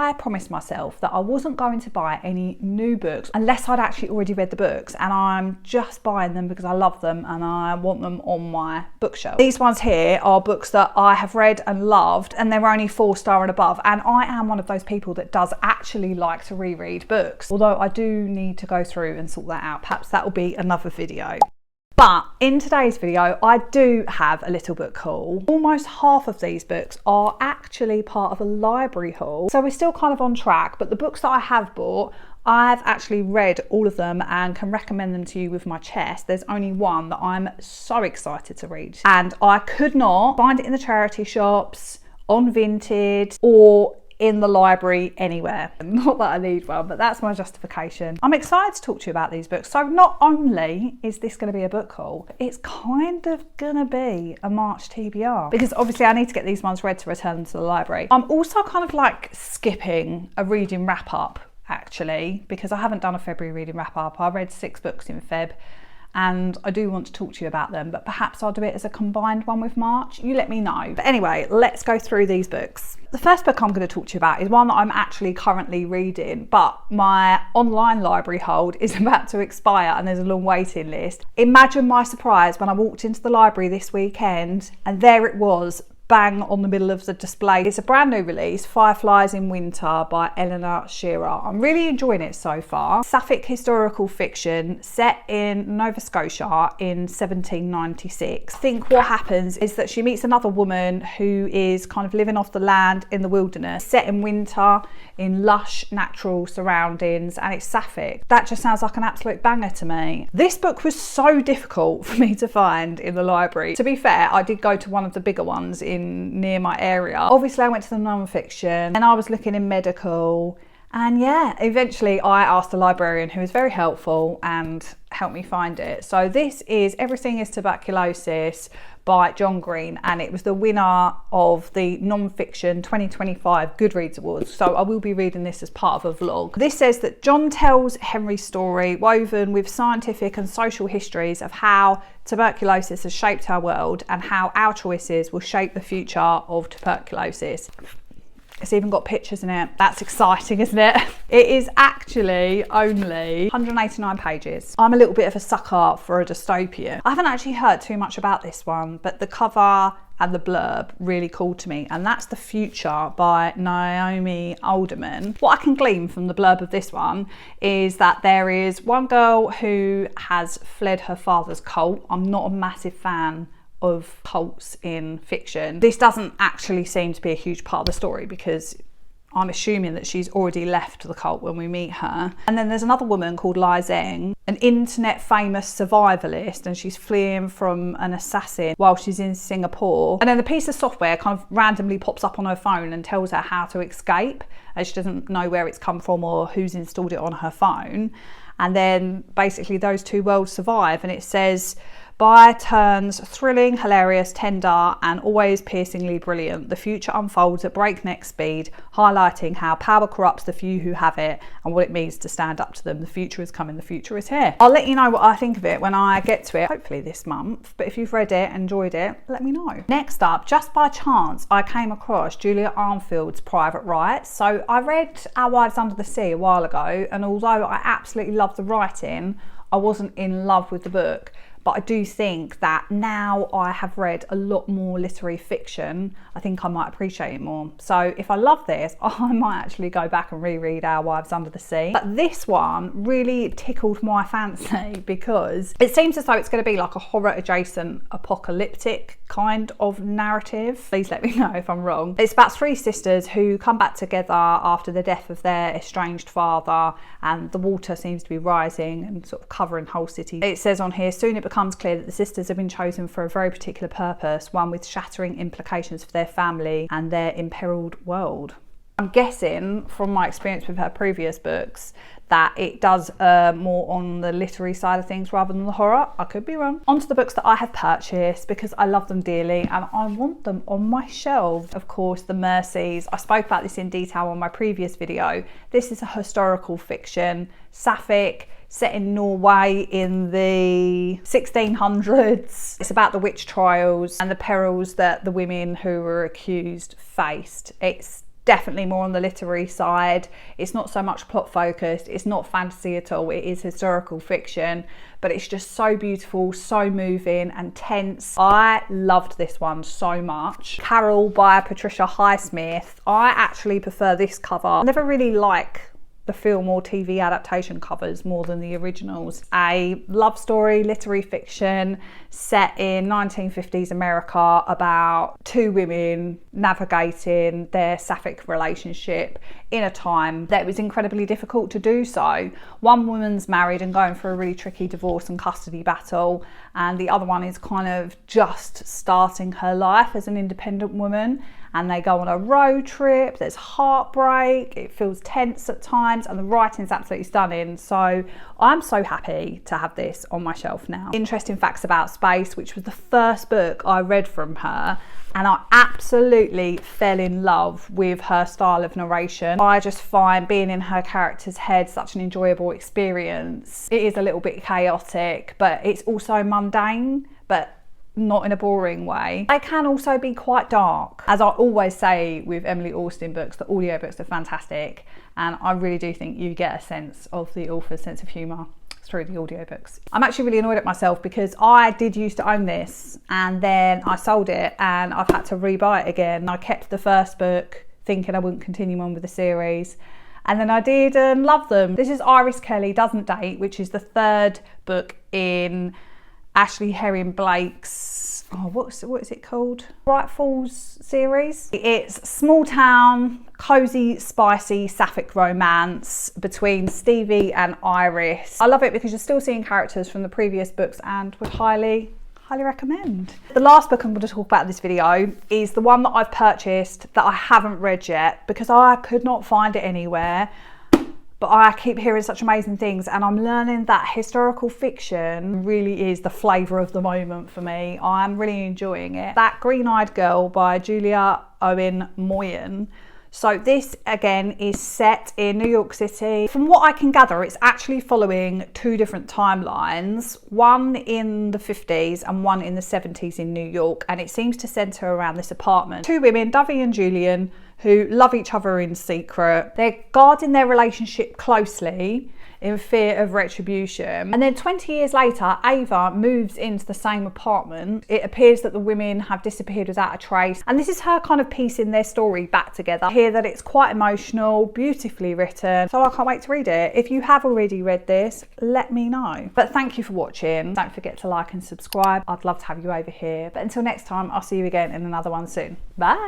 I promised myself that I wasn't going to buy any new books unless I'd actually already read the books, and I'm just buying them because I love them and I want them on my bookshelf. These ones here are books that I have read and loved, and they're only 4-star and above, and I am one of those people that does actually like to reread books, although I do need to go through and sort that out. Perhaps that will be another video. But in today's video, I do have a little book haul. Almost half of these books are actually part of a library haul, so we're still kind of on track. But the books that I have bought, I've actually read all of them and can recommend them to you with my chest. There's only one that I'm so excited to read, and I could not find it in the charity shops, on Vinted, or in the library anywhere. Not that I need one, but that's my justification. I'm excited to talk to you about these books. So not only is this going to be a book haul, it's kind of going to be a March TBR, because obviously I need to get these ones read to return them to the library. I'm also kind of like skipping a reading wrap up actually, because I haven't done a February reading wrap up. I read 6 books in Feb, and I do want to talk to you about them, but perhaps I'll do it as a combined one with March. You let me know. But anyway, let's go through these books. The first book I'm going to talk to you about is one that I'm actually currently reading, but my online library hold is about to expire and there's a long waiting list. Imagine my surprise when I walked into the library this weekend and there it was, bang on the middle of the display. It's a brand new release, Fireflies in Winter by Eleanor Shearer. I'm really enjoying it so far. Sapphic historical fiction set in Nova Scotia in 1796. I think what happens is that she meets another woman who is kind of living off the land in the wilderness, set in winter in lush natural surroundings, and it's sapphic. That just sounds like an absolute banger to me. This book was so difficult for me to find in the library. To be fair, I did go to one of the bigger ones near my area. Obviously I went to the non-fiction and I was looking in medical, and yeah, eventually I asked the librarian, who was very helpful and helped me find it. So this is Everything is Tuberculosis by John Green, and it was the winner of the non-fiction 2025 Goodreads Awards. So I will be reading this as part of a vlog. This says that John tells Henry's story woven with scientific and social histories of how tuberculosis has shaped our world and how our choices will shape the future of tuberculosis. It's even got pictures in it. That's exciting, isn't it? It is actually only 189 pages. I'm a little bit of a sucker for a dystopia. I haven't actually heard too much about this one, but the cover and the blurb really called to me, and that's The Future by Naomi Alderman. What I can glean from the blurb of this one is that there is one girl who has fled her father's cult. I'm not a massive fan of cults in fiction. This doesn't actually seem to be a huge part of the story, because I'm assuming that she's already left the cult when we meet her. And then there's another woman called Lai Zheng, an internet famous survivalist, and she's fleeing from an assassin while she's in Singapore. And then the piece of software kind of randomly pops up on her phone and tells her how to escape, as she doesn't know where it's come from or who's installed it on her phone. And then basically those two worlds survive, and it says, by turns thrilling, hilarious, tender, and always piercingly brilliant, the future unfolds at breakneck speed, highlighting how power corrupts the few who have it and what it means to stand up to them. The future is coming, the future is here. I'll let you know what I think of it when I get to it, hopefully this month. But if you've read it, enjoyed it, let me know. Next up, just by chance, I came across Julia Armfield's Private Rights. So I read Our Wives Under the Sea a while ago, and although I absolutely loved the writing, I wasn't in love with the book. But I do think that now I have read a lot more literary fiction, I think I might appreciate it more. So if I love this, I might actually go back and reread Our Wives Under the Sea. But this one really tickled my fancy, because it seems as though it's going to be like a horror adjacent apocalyptic kind of narrative. Please let me know if I'm wrong. It's about 3 sisters who come back together after the death of their estranged father, and the water seems to be rising and sort of covering whole city. It says on here, soon it becomes clear that the sisters have been chosen for a very particular purpose, one with shattering implications for their family and their imperiled world. I'm guessing from my experience with her previous books that it does more on the literary side of things rather than the horror. I could be wrong. On to the books that I have purchased because I love them dearly and I want them on my shelf. Of course, The Mercies. I spoke about this in detail on my previous video. This is a historical fiction, sapphic, set in Norway in the 1600s. It's about the witch trials and the perils that the women who were accused faced. It's definitely more on the literary side. It's not so much plot focused, it's not fantasy at all, it is historical fiction, but it's just so beautiful, so moving and tense. I loved this one so much. Carol by Patricia Highsmith. I actually prefer this cover. I never really like the film or TV adaptation covers more than the originals. A love story, literary fiction set in 1950s America about two women navigating their sapphic relationship in a time that it was incredibly difficult to do so. One woman's married and going through a really tricky divorce and custody battle, and the other one is kind of just starting her life as an independent woman. And they go on a road trip, there's heartbreak, it feels tense at times, and the writing's absolutely stunning. So I'm so happy to have this on my shelf now. Interesting facts about space, which was the first book I read from her, and I absolutely fell in love with her style of narration. I just find being in her character's head such an enjoyable experience. It is a little bit chaotic, but it's also mundane, but not in a boring way. They can also be quite dark. As I always say with Emily Austen books, the audiobooks are fantastic, and I really do think you get a sense of the author's sense of humour through the audiobooks. I'm actually really annoyed at myself because I did used to own this and then I sold it and I've had to rebuy it again. I kept the first book thinking I wouldn't continue on with the series, and then I did and loved them. This is Iris Kelly Doesn't Date, which is the third book in Ashley Herring Blake's, what is it called? Bright Falls series. It's small town, cozy, spicy, sapphic romance between Stevie and Iris. I love it because you're still seeing characters from the previous books and would highly recommend. The last book I'm going to talk about in this video is the one that I've purchased that I haven't read yet because I could not find it anywhere. But I keep hearing such amazing things, and I'm learning that historical fiction really is the flavour of the moment for me. I'm really enjoying it. That Green-Eyed Girl by Julia Owen Moyen. So this again is set in New York City. From what I can gather, it's actually following two different timelines, one in the 50s and one in the 70s in New York, and it seems to centre around this apartment. Two women, Dovey and Julian, who love each other in secret. They're guarding their relationship closely in fear of retribution. And then 20 years later, Ava moves into the same apartment. It appears that the women have disappeared without a trace. And this is her kind of piecing their story back together. I hear that it's quite emotional, beautifully written. So I can't wait to read it. If you have already read this, let me know. But thank you for watching. Don't forget to like and subscribe. I'd love to have you over here. But until next time, I'll see you again in another one soon. Bye.